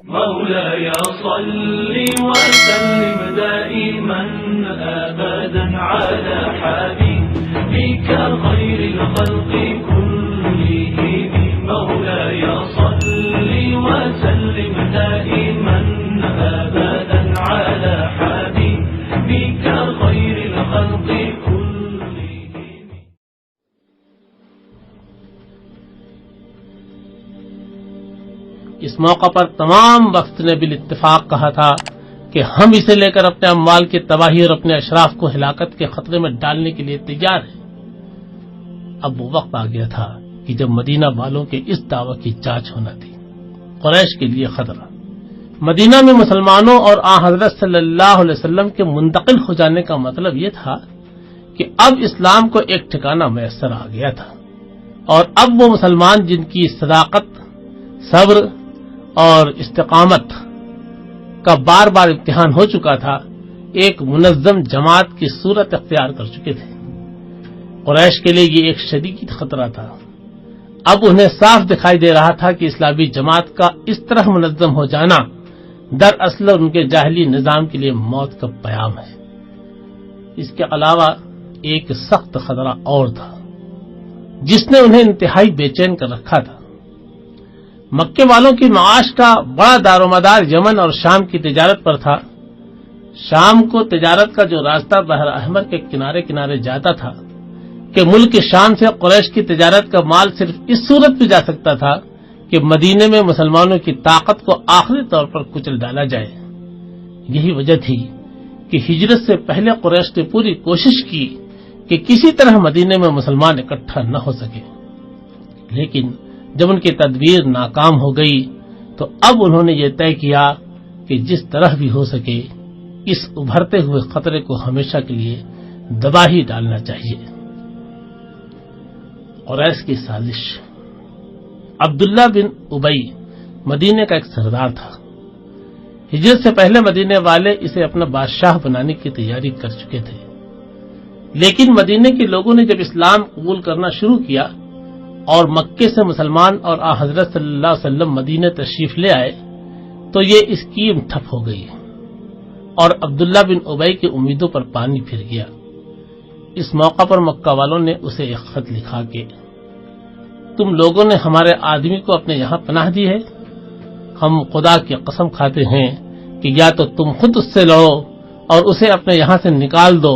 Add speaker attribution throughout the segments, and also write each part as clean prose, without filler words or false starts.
Speaker 1: مولاي صل وسلم دائما أبدا على حبيبك خير الخلق كلهم. مولاي صل وسلم دائما أبدا على حبيبك خير الخلق كلهم.
Speaker 2: اس موقع پر تمام وقت نے بالاتفاق کہا تھا کہ ہم اسے لے کر اپنے اموال کی تباہی اور اپنے اشراف کو ہلاکت کے خطرے میں ڈالنے کے لیے تیار ہیں. اب وہ وقت آ گیا تھا کہ جب مدینہ والوں کے اس دعوی کی جانچ ہونا تھی. قریش کے لیے خطرہ. مدینہ میں مسلمانوں اور آن حضرت صلی اللہ علیہ وسلم کے منتقل ہو جانے کا مطلب یہ تھا کہ اب اسلام کو ایک ٹھکانہ میسر آ گیا تھا، اور اب وہ مسلمان جن کی صداقت، صبر اور استقامت کا بار بار امتحان ہو چکا تھا، ایک منظم جماعت کی صورت اختیار کر چکے تھے. قریش کے لیے یہ ایک شدید خطرہ تھا. اب انہیں صاف دکھائی دے رہا تھا کہ اسلامی جماعت کا اس طرح منظم ہو جانا دراصل ان کے جاہلی نظام کے لیے موت کا پیام ہے. اس کے علاوہ ایک سخت خطرہ اور تھا جس نے انہیں انتہائی بے چین کر رکھا تھا. مکے والوں کی معاش کا بڑا دار و مدار یمن اور شام کی تجارت پر تھا. شام کو تجارت کا جو راستہ بحر احمر کے کنارے کنارے جاتا تھا کہ ملک شام سے قریش کی تجارت کا مال صرف اس صورت پہ جا سکتا تھا کہ مدینے میں مسلمانوں کی طاقت کو آخری طور پر کچل ڈالا جائے. یہی وجہ تھی کہ ہجرت سے پہلے قریش نے پوری کوشش کی کہ کسی طرح مدینے میں مسلمان اکٹھا نہ ہو سکے، لیکن جب ان کی تدبیر ناکام ہو گئی تو اب انہوں نے یہ طے کیا کہ جس طرح بھی ہو سکے اس ابھرتے ہوئے خطرے کو ہمیشہ کے لیے دبا ہی ڈالنا چاہیے. قریش کی سازش. عبداللہ بن ابی مدینے کا ایک سردار تھا. ہجرت سے پہلے مدینے والے اسے اپنا بادشاہ بنانے کی تیاری کر چکے تھے، لیکن مدینے کے لوگوں نے جب اسلام قبول کرنا شروع کیا اور مکے سے مسلمان اور آن حضرت صلی اللہ علیہ وسلم مدینے تشریف لے آئے تو یہ اسکیم ٹھپ ہو گئی اور عبداللہ بن ابی کی امیدوں پر پانی پھر گیا. اس موقع پر مکہ والوں نے اسے ایک خط لکھا کہ تم لوگوں نے ہمارے آدمی کو اپنے یہاں پناہ دی ہے. ہم خدا کی قسم کھاتے ہیں کہ یا تو تم خود اس سے لڑو اور اسے اپنے یہاں سے نکال دو،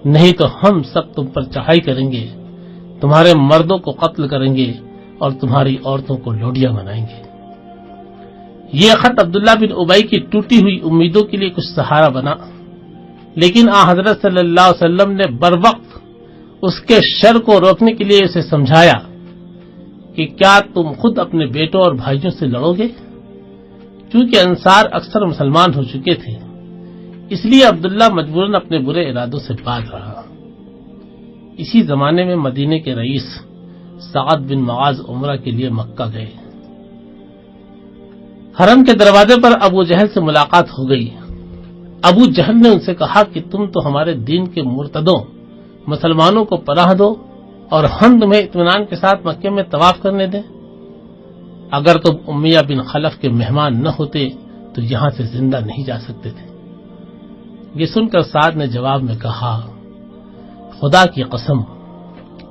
Speaker 2: نہیں تو ہم سب تم پر چڑھائی کریں گے، تمہارے مردوں کو قتل کریں گے اور تمہاری عورتوں کو لوڈیاں بنائیں گے. یہ خط عبداللہ بن ابی کی ٹوٹی ہوئی امیدوں کے لیے کچھ سہارا بنا، لیکن آن حضرت صلی اللہ علیہ وسلم نے بروقت اس کے شر کو روکنے کے لیے اسے سمجھایا کہ کیا تم خود اپنے بیٹوں اور بھائیوں سے لڑو گے؟ چونکہ انصار اکثر مسلمان ہو چکے تھے، اس لیے عبداللہ مجبوراً اپنے برے ارادوں سے باز رہا. اسی زمانے میں مدینے کے رئیس سعد بن معاذ عمرہ کے لیے مکہ گئے. حرم کے دروازے پر ابو جہل سے ملاقات ہو گئی. ابو جہل نے ان سے کہا کہ تم تو ہمارے دین کے مرتدوں مسلمانوں کو پناہ دو اور ہم تمہیں اطمینان کے ساتھ مکے میں طواف کرنے دیں. اگر تم امیہ بن خلف کے مہمان نہ ہوتے تو یہاں سے زندہ نہیں جا سکتے تھے. یہ سن کر سعد نے جواب میں کہا، خدا کی قسم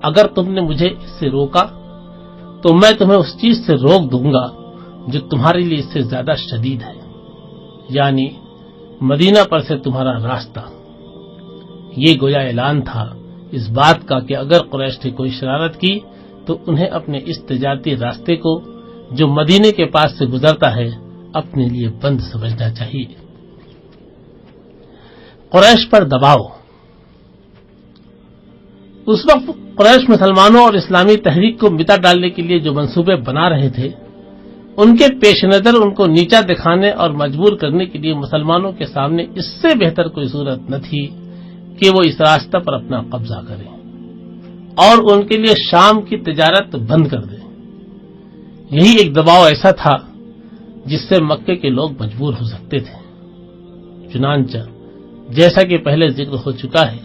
Speaker 2: اگر تم نے مجھے اس سے روکا تو میں تمہیں اس چیز سے روک دوں گا جو تمہارے لیے اس سے زیادہ شدید ہے، یعنی مدینہ پر سے تمہارا راستہ. یہ گویا اعلان تھا اس بات کا کہ اگر قریش نے کوئی شرارت کی تو انہیں اپنے اس تجارتی راستے کو جو مدینے کے پاس سے گزرتا ہے اپنے لیے بند سمجھنا چاہیے. قریش پر دباؤ. اس وقت قریش مسلمانوں اور اسلامی تحریک کو مٹا ڈالنے کے لیے جو منصوبے بنا رہے تھے ان کے پیش نظر ان کو نیچا دکھانے اور مجبور کرنے کے لیے مسلمانوں کے سامنے اس سے بہتر کوئی صورت نہ تھی کہ وہ اس راستہ پر اپنا قبضہ کریں اور ان کے لیے شام کی تجارت بند کر دیں. یہی ایک دباؤ ایسا تھا جس سے مکے کے لوگ مجبور ہو سکتے تھے. چنانچہ جیسا کہ پہلے ذکر ہو چکا ہے،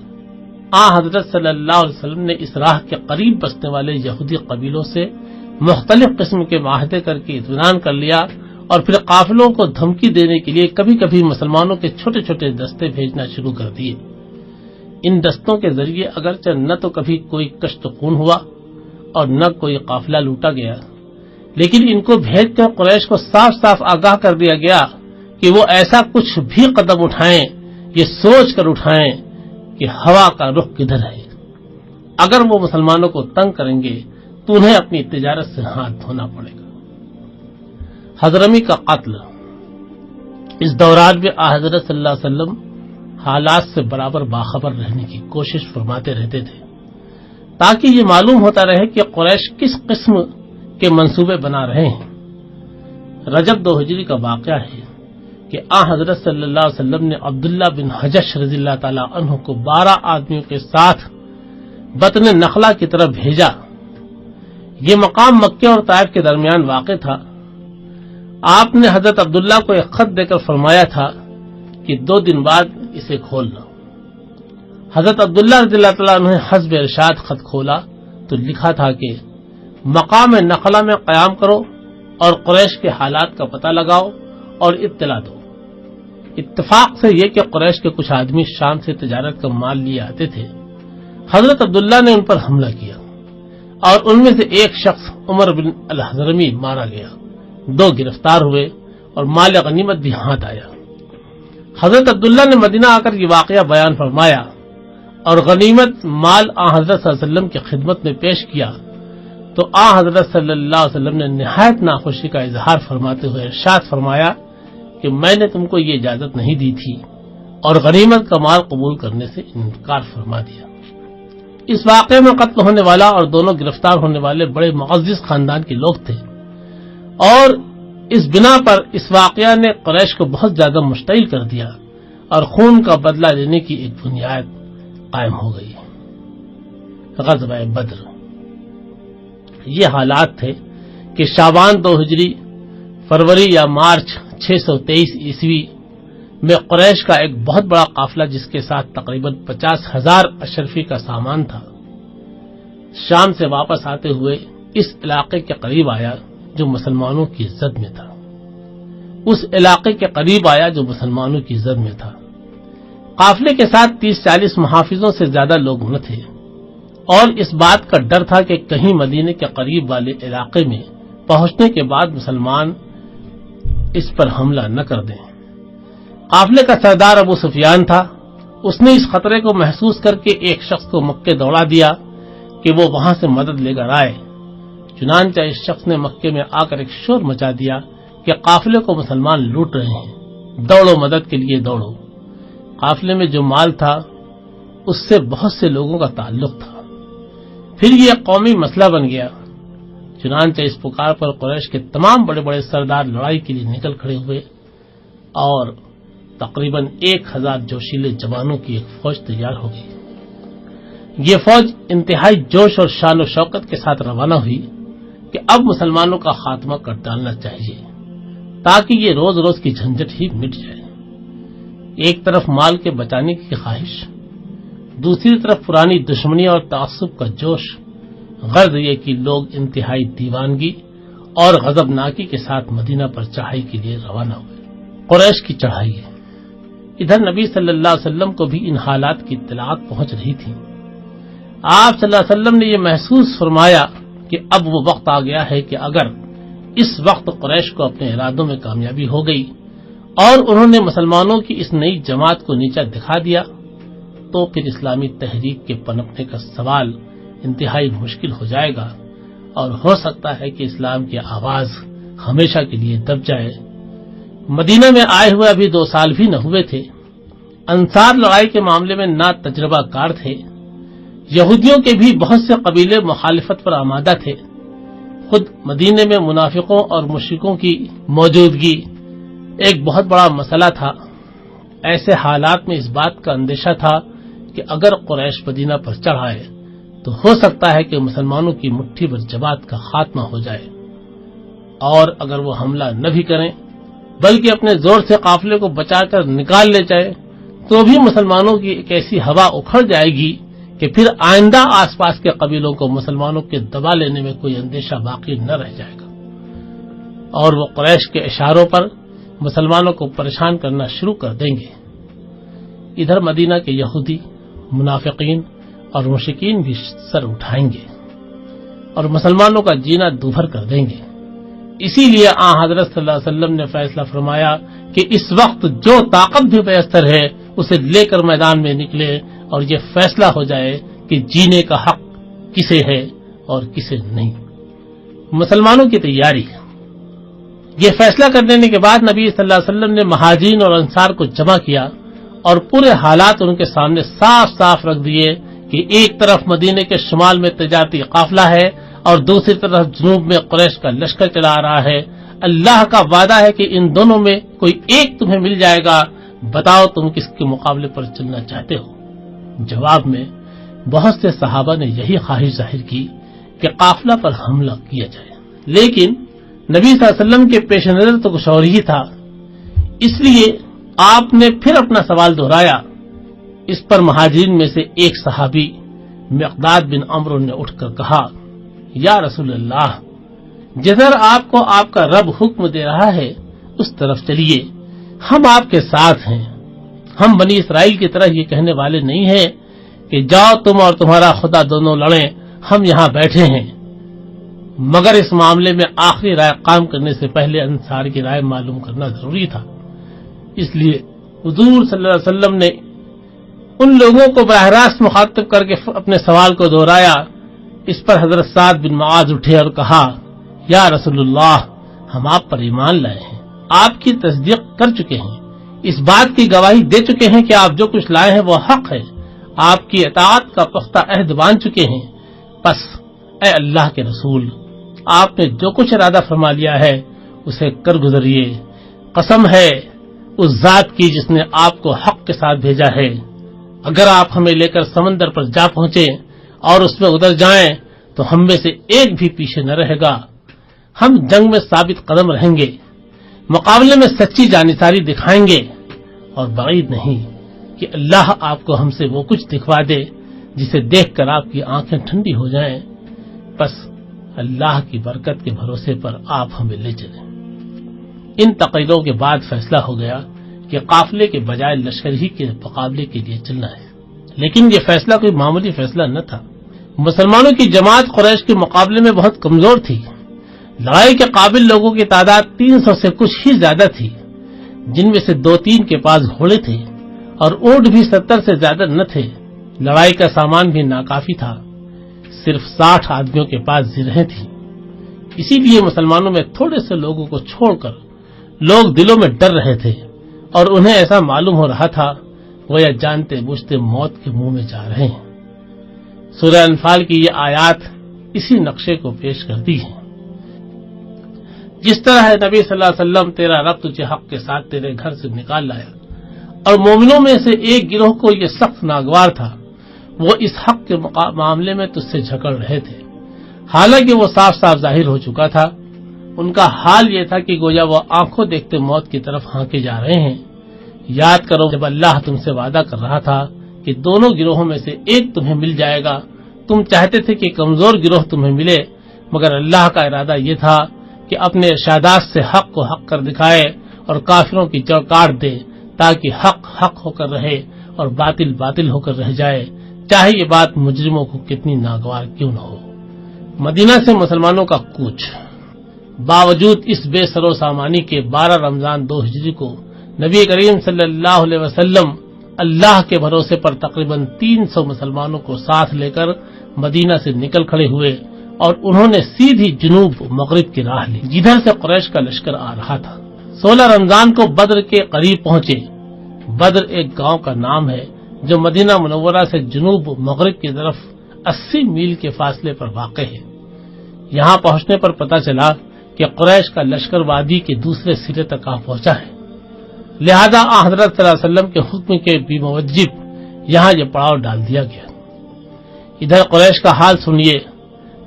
Speaker 2: حضرت صلی اللہ علیہ وسلم نے اس راہ کے قریب بسنے والے یہودی قبیلوں سے مختلف قسم کے معاہدے کر کے اطمینان کر لیا اور پھر قافلوں کو دھمکی دینے کے لیے کبھی کبھی مسلمانوں کے چھوٹے چھوٹے دستے بھیجنا شروع کر دیے۔ ان دستوں کے ذریعے اگرچہ نہ تو کبھی کوئی کشت خون ہوا اور نہ کوئی قافلہ لوٹا گیا، لیکن ان کو بھیج کر قریش کو صاف صاف آگاہ کر دیا گیا کہ وہ ایسا کچھ بھی قدم اٹھائیں، یہ سوچ کر اٹھائیں کہ ہوا کا رخ کدھر ہے۔ اگر وہ مسلمانوں کو تنگ کریں گے تو انہیں اپنی تجارت سے ہاتھ دھونا پڑے گا۔ حضرمی کا قتل۔ اس دوران میں حضرت صلی اللہ علیہ وسلم حالات سے برابر باخبر رہنے کی کوشش فرماتے رہتے تھے تاکہ یہ معلوم ہوتا رہے کہ قریش کس قسم کے منصوبے بنا رہے ہیں۔ رجب 2 ہجری کا واقعہ ہے کہ حضرت صلی اللہ علیہ وسلم نے عبداللہ بن حجش رضی اللہ تعالی عنہ کو 12 آدمیوں کے ساتھ بطن نخلا کی طرف بھیجا۔ یہ مقام مکہ اور طائف کے درمیان واقع تھا۔ آپ نے حضرت عبداللہ کو ایک خط دے کر فرمایا تھا کہ 2 دن بعد اسے کھولنا۔ حضرت عبداللہ رضی اللہ تعالیٰ عنہ نے حسب ارشاد خط کھولا تو لکھا تھا کہ مقام نخلا میں قیام کرو اور قریش کے حالات کا پتہ لگاؤ اور اطلاع دو۔ اتفاق سے یہ کہ قریش کے کچھ آدمی شام سے تجارت کا مال لیے آتے تھے۔ حضرت عبداللہ نے ان پر حملہ کیا اور ان میں سے ایک شخص عمر بن الحضرمی مارا گیا، 2 گرفتار ہوئے اور مال غنیمت بھی ہاتھ آیا۔ حضرت عبداللہ نے مدینہ آ کر یہ واقعہ بیان فرمایا اور غنیمت مال حضرت صلی اللہ علیہ وسلم کی خدمت میں پیش کیا تو حضرت صلی اللہ علیہ وسلم نے نہایت ناخوشی کا اظہار فرماتے ہوئے ارشاد فرمایا کہ میں نے تم کو یہ اجازت نہیں دی تھی، اور غنیمت کا مال قبول کرنے سے انکار فرما دیا۔ اس واقعے میں قتل ہونے والا اور دونوں گرفتار ہونے والے بڑے معزز خاندان کے لوگ تھے، اور اس بنا پر اس واقعہ نے قریش کو بہت زیادہ مشتعل کر دیا اور خون کا بدلہ لینے کی ایک بنیاد قائم ہو گئی۔ غزوہ بدر۔ یہ حالات تھے کہ شعبان 2 ہجری، فروری یا مارچ 623 عیسوی میں قریش کا ایک بہت بڑا قافلہ جس کے ساتھ تقریباً 50,000 اشرفی کا سامان تھا، شام سے واپس آتے ہوئے اس علاقے کے قریب آیا جو مسلمانوں کی زد میں تھا۔ اس علاقے کے قریب آیا جو مسلمانوں کی زد میں تھا۔ قافلے کے ساتھ 30-40 محافظوں سے زیادہ لوگ نہ تھے، اور اس بات کا ڈر تھا کہ کہیں مدینے کے قریب والے علاقے میں پہنچنے کے بعد مسلمان اس پر حملہ نہ کر دیں۔ قافلے کا سردار ابو سفیان تھا۔ اس نے اس خطرے کو محسوس کر کے ایک شخص کو مکے دوڑا دیا کہ وہ وہاں سے مدد لے کر آئے۔ چنانچہ اس شخص نے مکے میں آ کر ایک شور مچا دیا کہ قافلے کو مسلمان لوٹ رہے ہیں، دوڑو مدد کے لیے دوڑو۔ قافلے میں جو مال تھا اس سے بہت سے لوگوں کا تعلق تھا، پھر یہ قومی مسئلہ بن گیا۔ چنانچہ اس پکار پر قریش کے تمام بڑے بڑے سردار لڑائی کے لیے نکل کھڑے ہوئے اور تقریباً 1000 جوشیلے جوانوں کی ایک فوج تیار ہو گئی۔ یہ فوج انتہائی جوش اور شان و شوقت کے ساتھ روانہ ہوئی کہ اب مسلمانوں کا خاتمہ کر ڈالنا چاہیے تاکہ یہ روز روز کی جھنجٹ ہی مٹ جائے۔ ایک طرف مال کے بچانے کی خواہش، دوسری طرف پرانی دشمنی اور تعصب کا جوش، غرض یہ کہ لوگ انتہائی دیوانگی اور غضبناکی کے ساتھ مدینہ پر چڑھائی کے لیے روانہ ہوئے۔ قریش کی چڑھائی ہے۔ ادھر نبی صلی اللہ علیہ وسلم کو بھی ان حالات کی اطلاعات پہنچ رہی تھی۔ آپ صلی اللہ علیہ وسلم نے یہ محسوس فرمایا کہ اب وہ وقت آ گیا ہے کہ اگر اس وقت قریش کو اپنے ارادوں میں کامیابی ہو گئی اور انہوں نے مسلمانوں کی اس نئی جماعت کو نیچا دکھا دیا تو پھر اسلامی تحریک کے پنپنے کا سوال انتہائی مشکل ہو جائے گا، اور ہو سکتا ہے کہ اسلام کی آواز ہمیشہ کے لیے دب جائے۔ مدینہ میں آئے ہوئے ابھی 2 سال بھی نہ ہوئے تھے۔ انصار لڑائی کے معاملے میں نا تجربہ کار تھے۔ یہودیوں کے بھی بہت سے قبیلے مخالفت پر آمادہ تھے۔ خود مدینے میں منافقوں اور مشرکوں کی موجودگی ایک بہت بڑا مسئلہ تھا۔ ایسے حالات میں اس بات کا اندیشہ تھا کہ اگر قریش مدینہ پر چڑھ آئے تو ہو سکتا ہے کہ مسلمانوں کی مٹھی بھر جماعت کا خاتمہ ہو جائے، اور اگر وہ حملہ نہ بھی کریں بلکہ اپنے زور سے قافلے کو بچا کر نکال لے جائے تو بھی مسلمانوں کی ایک ایسی ہوا اکھڑ جائے گی کہ پھر آئندہ آس پاس کے قبیلوں کو مسلمانوں کے دبا لینے میں کوئی اندیشہ باقی نہ رہ جائے گا۔ اور وہ قریش کے اشاروں پر مسلمانوں کو پریشان کرنا شروع کر دیں گے۔ ادھر مدینہ کے یہودی، منافقین اور مشرکین بھی سر اٹھائیں گے اور مسلمانوں کا جینا دوبھر کر دیں گے۔ اسی لیے حضرت صلی اللہ علیہ وسلم نے فیصلہ فرمایا کہ اس وقت جو طاقت بھی میسر ہے اسے لے کر میدان میں نکلے اور یہ فیصلہ ہو جائے کہ جینے کا حق کسے ہے اور کسے نہیں۔ مسلمانوں کی تیاری، یہ فیصلہ کر لینے کے بعد نبی صلی اللہ علیہ وسلم نے مہاجرین اور انصار کو جمع کیا اور پورے حالات ان کے سامنے صاف صاف رکھ دیے کہ ایک طرف مدینے کے شمال میں تجارتی قافلہ ہے اور دوسری طرف جنوب میں قریش کا لشکر چلا رہا ہے۔ اللہ کا وعدہ ہے کہ ان دونوں میں کوئی ایک تمہیں مل جائے گا، بتاؤ تم کس کے مقابلے پر چلنا چاہتے ہو۔ جواب میں بہت سے صحابہ نے یہی خواہش ظاہر کی کہ قافلہ پر حملہ کیا جائے، لیکن نبی صلی اللہ علیہ وسلم کے پیش نظر تو کچھ اور ہی تھا، اس لیے آپ نے پھر اپنا سوال دہرایا۔ اس پر مہاجرین میں سے ایک صحابی مقداد بن عمرو نے اٹھ کر کہا، یا رسول اللہ، جدھر آپ کو آپ کا رب حکم دے رہا ہے اس طرف چلیے، ہم آپ کے ساتھ ہیں۔ ہم بنی اسرائیل کی طرح یہ کہنے والے نہیں ہیں کہ جاؤ تم اور تمہارا خدا دونوں لڑیں، ہم یہاں بیٹھے ہیں۔ مگر اس معاملے میں آخری رائے قائم کرنے سے پہلے انصار کی رائے معلوم کرنا ضروری تھا، اس لیے حضور صلی اللہ علیہ وسلم نے ان لوگوں کو براہ راست مخاطب کر کے اپنے سوال کو دہرایا۔ اس پر حضرت سعد بن معاذ اٹھے اور کہا، یا رسول اللہ، ہم آپ پر ایمان لائے ہیں، آپ کی تصدیق کر چکے ہیں، اس بات کی گواہی دے چکے ہیں کہ آپ جو کچھ لائے ہیں وہ حق ہے، آپ کی اطاعت کا پختہ عہد باندھ چکے ہیں۔ پس اے اللہ کے رسول، آپ نے جو کچھ ارادہ فرما لیا ہے اسے کر گزریے، قسم ہے اس ذات کی جس نے آپ کو حق کے ساتھ بھیجا ہے، اگر آپ ہمیں لے کر سمندر پر جا پہنچے اور اس میں اتر جائیں تو ہم میں سے ایک بھی پیچھے نہ رہے گا، ہم جنگ میں ثابت قدم رہیں گے، مقابلے میں سچی جانساری دکھائیں گے، اور بعید نہیں کہ اللہ آپ کو ہم سے وہ کچھ دکھوا دے جسے دیکھ کر آپ کی آنکھیں ٹھنڈی ہو جائیں۔ بس اللہ کی برکت کے بھروسے پر آپ ہمیں لے چلیں۔ ان تقریروں کے بعد فیصلہ ہو گیا کہ قافلے کے بجائے لشکر ہی کے مقابلے کے لیے چلنا ہے، لیکن یہ فیصلہ کوئی معمولی فیصلہ نہ تھا۔ مسلمانوں کی جماعت قریش کے مقابلے میں بہت کمزور تھی، لڑائی کے قابل لوگوں کی تعداد 300 سے کچھ ہی زیادہ تھی، جن میں سے 2-3 کے پاس گھوڑے تھے اور اونٹ بھی 70 سے زیادہ نہ تھے۔ لڑائی کا سامان بھی ناکافی تھا، صرف 60 آدمیوں کے پاس زرہیں تھیں۔ اسی لیے مسلمانوں میں تھوڑے سے لوگوں کو چھوڑ کر لوگ دلوں میں ڈر رہے تھے اور انہیں ایسا معلوم ہو رہا تھا وہ یا جانتے بوجھتے موت کے منہ میں جا رہے ہیں۔ سورہ انفال کی یہ آیات اسی نقشے کو پیش کرتی ہیں۔ جس طرح نبی صلی اللہ علیہ وسلم تیرا رب تجھے حق کے ساتھ تیرے گھر سے نکال لایا اور مومنوں میں سے ایک گروہ کو یہ سخت ناگوار تھا، وہ اس حق کے معاملے میں تجھ سے جھگڑ رہے تھے، حالانکہ وہ صاف صاف ظاہر ہو چکا تھا۔ ان کا حال یہ تھا کہ گویا وہ آنکھوں دیکھتے موت کی طرف ہانکے جا رہے ہیں۔ یاد کرو جب اللہ تم سے وعدہ کر رہا تھا کہ دونوں گروہوں میں سے ایک تمہیں مل جائے گا، تم چاہتے تھے کہ کمزور گروہ تمہیں ملے، مگر اللہ کا ارادہ یہ تھا کہ اپنے ارشادات سے حق کو حق کر دکھائے اور کافروں کی جڑ کاٹ دے، تاکہ حق حق ہو کر رہے اور باطل باطل ہو کر رہ جائے، چاہے یہ بات مجرموں کو کتنی ناگوار کیوں نہ ہو۔ مدینہ سے مسلمانوں کا کوچ باوجود اس بے سر و سامانی کے 12 رمضان 2 ہجری کو نبی کریم صلی اللہ علیہ وسلم اللہ کے بھروسے پر تقریباً 300 مسلمانوں کو ساتھ لے کر مدینہ سے نکل کھڑے ہوئے اور انہوں نے سیدھی جنوب مغرب کی راہ لی، جدھر سے قریش کا لشکر آ رہا تھا۔ 16 رمضان کو بدر کے قریب پہنچے۔ بدر ایک گاؤں کا نام ہے جو مدینہ منورہ سے جنوب مغرب کی طرف 80 میل کے فاصلے پر واقع ہے۔ یہاں پہنچنے پر پتہ چلا کہ قریش کا لشکر وادی کے دوسرے سرے تک آ پہنچا ہے، لہذا حضرت صلی اللہ علیہ وسلم کے حکم کے بموجب یہاں یہ پڑاؤ ڈال دیا گیا۔ ادھر قریش کا حال سنیے،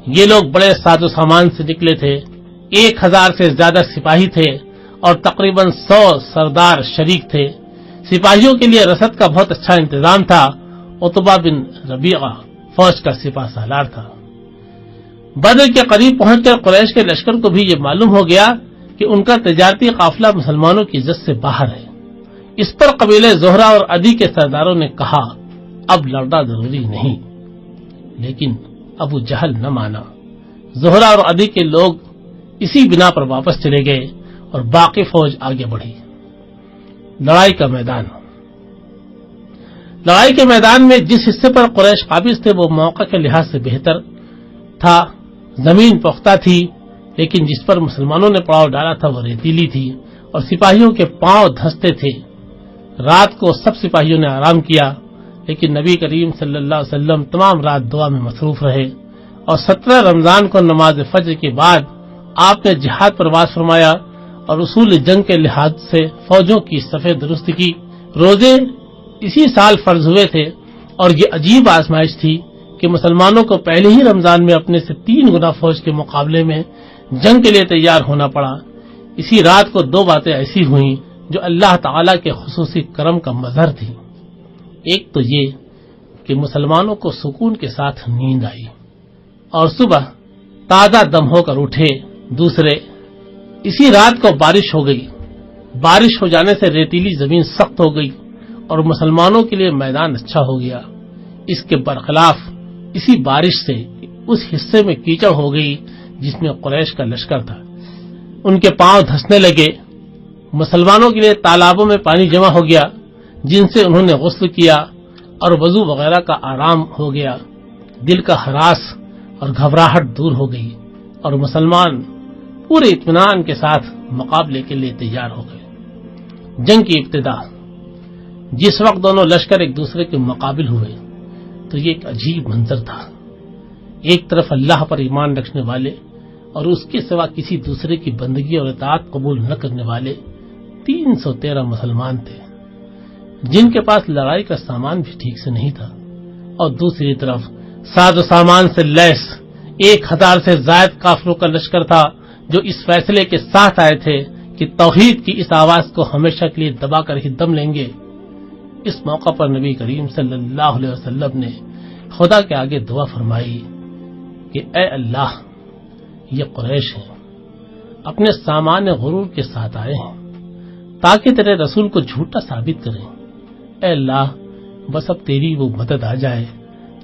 Speaker 2: یہ لوگ بڑے ساز و سامان سے نکلے تھے، 1000 سے زیادہ سپاہی تھے اور تقریباً 100 سردار شریک تھے۔ سپاہیوں کے لیے رسد کا بہت اچھا انتظام تھا۔ عتبہ بن ربیعہ فوج کا سپاہ سالار تھا۔ بدر کے قریب پہنچ کر قریش کے لشکر کو بھی یہ معلوم ہو گیا کہ ان کا تجارتی قافلہ مسلمانوں کی عزت سے باہر ہے۔ اس پر قبیلے زہرہ اور عدی کے سرداروں نے کہا اب لڑنا ضروری نہیں، لیکن ابو جہل نہ مانا۔ زہرہ اور عدی کے لوگ اسی بنا پر واپس چلے گئے اور باقی فوج آگے بڑھی۔ لڑائی کا میدان۔ لڑائی کے میدان میں جس حصے پر قریش قابض تھے وہ موقع کے لحاظ سے بہتر تھا۔ زمین پختہ تھی، لیکن جس پر مسلمانوں نے پڑاؤ ڈالا تھا وہ ریتیلی تھی اور سپاہیوں کے پاؤں دھنستے تھے۔ رات کو سب سپاہیوں نے آرام کیا، لیکن نبی کریم صلی اللہ علیہ وسلم تمام رات دعا میں مصروف رہے اور 17 رمضان کو نماز فجر کے بعد آپ نے جہاد پر واز فرمایا اور اصول جنگ کے لحاظ سے فوجوں کی صفیں درست کی۔ روزے اسی سال فرض ہوئے تھے اور یہ عجیب آزمائش تھی کہ مسلمانوں کو پہلے ہی رمضان میں اپنے سے 3 گنا فوج کے مقابلے میں جنگ کے لیے تیار ہونا پڑا۔ اسی رات کو 2 باتیں ایسی ہوئیں جو اللہ تعالی کے خصوصی کرم کا مظہر تھی۔ ایک تو یہ کہ مسلمانوں کو سکون کے ساتھ نیند آئی اور صبح تازہ دم ہو کر اٹھے۔ دوسرے، اسی رات کو بارش ہو گئی۔ بارش ہو جانے سے ریتیلی زمین سخت ہو گئی اور مسلمانوں کے لیے میدان اچھا ہو گیا۔ اس کے برخلاف اسی بارش سے اس حصے میں کیچڑ ہو گئی جس میں قریش کا لشکر تھا۔ ان کے پاؤں دھنسنے لگے۔ مسلمانوں کے لیے تالابوں میں پانی جمع ہو گیا جن سے انہوں نے غسل کیا اور وضو وغیرہ کا آرام ہو گیا۔ دل کا ہراس اور گھبراہٹ دور ہو گئی اور مسلمان پورے اطمینان کے ساتھ مقابلے کے لیے تیار ہو گئے۔ جنگ کی ابتدا۔ جس وقت دونوں لشکر ایک دوسرے کے مقابل ہوئے تو یہ ایک عجیب منظر تھا۔ ایک طرف اللہ پر ایمان رکھنے والے اور اس کے سوا کسی دوسرے کی بندگی اور اطاعت قبول نہ کرنے والے 313 مسلمان تھے جن کے پاس لڑائی کا سامان بھی ٹھیک سے نہیں تھا، اور دوسری طرف ساز و سامان سے لیس 1000 سے زائد کافروں کا لشکر تھا جو اس فیصلے کے ساتھ آئے تھے کہ توحید کی اس آواز کو ہمیشہ کے لیے دبا کر ہی دم لیں گے۔ اس موقع پر نبی کریم صلی اللہ علیہ وسلم نے خدا کے آگے دعا فرمائی کہ اے اللہ، یہ قریش ہیں، اپنے سامان غرور کے ساتھ آئے ہیں تاکہ تیرے رسول کو جھوٹا ثابت کریں۔ اے اللہ، بس اب تیری وہ مدد آ جائے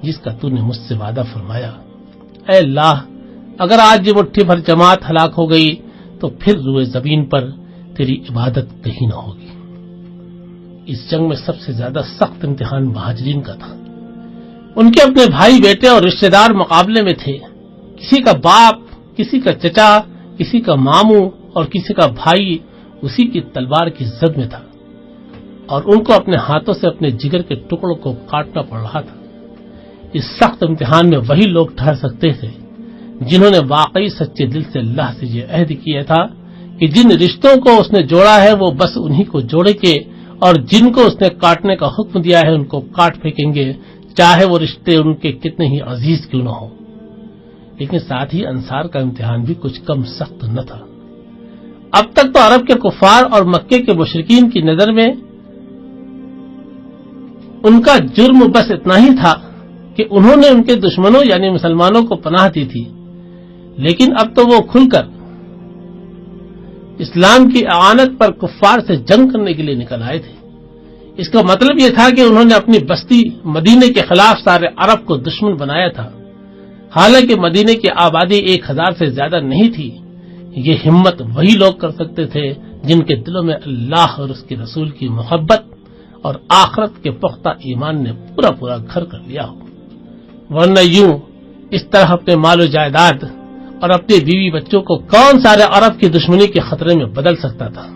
Speaker 2: جس کا تو نے مجھ سے وعدہ فرمایا۔ اے اللہ، اگر آج یہ مٹھی بھر جماعت ہلاک ہو گئی تو پھر روئے زمین پر تیری عبادت کہیں نہ ہوگی۔ اس جنگ میں سب سے زیادہ سخت امتحان مہاجرین کا تھا۔ ان کے اپنے بھائی بیٹے اور رشتہ دار مقابلے میں تھے۔ کسی کا باپ، کسی کا چچا، کسی کا ماموں اور کسی کا بھائی اسی کی تلوار کی زد میں تھا، اور ان کو اپنے ہاتھوں سے اپنے جگر کے ٹکڑوں کو کاٹنا پڑ رہا تھا۔ اس سخت امتحان میں وہی لوگ ٹھہر سکتے تھے جنہوں نے واقعی سچے دل سے اللہ سے یہ عہد کیا تھا کہ جن رشتوں کو اس نے جوڑا ہے وہ بس انہی کو جوڑے گے، اور جن کو اس نے کاٹنے کا حکم دیا ہے ان کو کاٹ پھینکیں گے، چاہے وہ رشتے ان کے کتنے ہی عزیز کیوں نہ ہوں۔ لیکن ساتھ ہی انصار کا امتحان بھی کچھ کم سخت نہ تھا۔ اب تک تو عرب کے کفار اور مکے کے مشرکین کی نظر میں ان کا جرم بس اتنا ہی تھا کہ انہوں نے ان کے دشمنوں یعنی مسلمانوں کو پناہ دی تھی، لیکن اب تو وہ کھل کر اسلام کی اعانت پر کفار سے جنگ کرنے کے لیے نکل آئے تھے۔ اس کا مطلب یہ تھا کہ انہوں نے اپنی بستی مدینے کے خلاف سارے عرب کو دشمن بنایا تھا، حالانکہ مدینے کی آبادی 1000 سے زیادہ نہیں تھی۔ یہ ہمت وہی لوگ کر سکتے تھے جن کے دلوں میں اللہ اور اس کے رسول کی محبت اور آخرت کے پختہ ایمان نے پورا پورا گھر کر لیا ہو، ورنہ یوں اس طرح اپنے مال و جائیداد اور اپنے بیوی بچوں کو کون سارے عرب کی دشمنی کے خطرے میں بدل سکتا تھا۔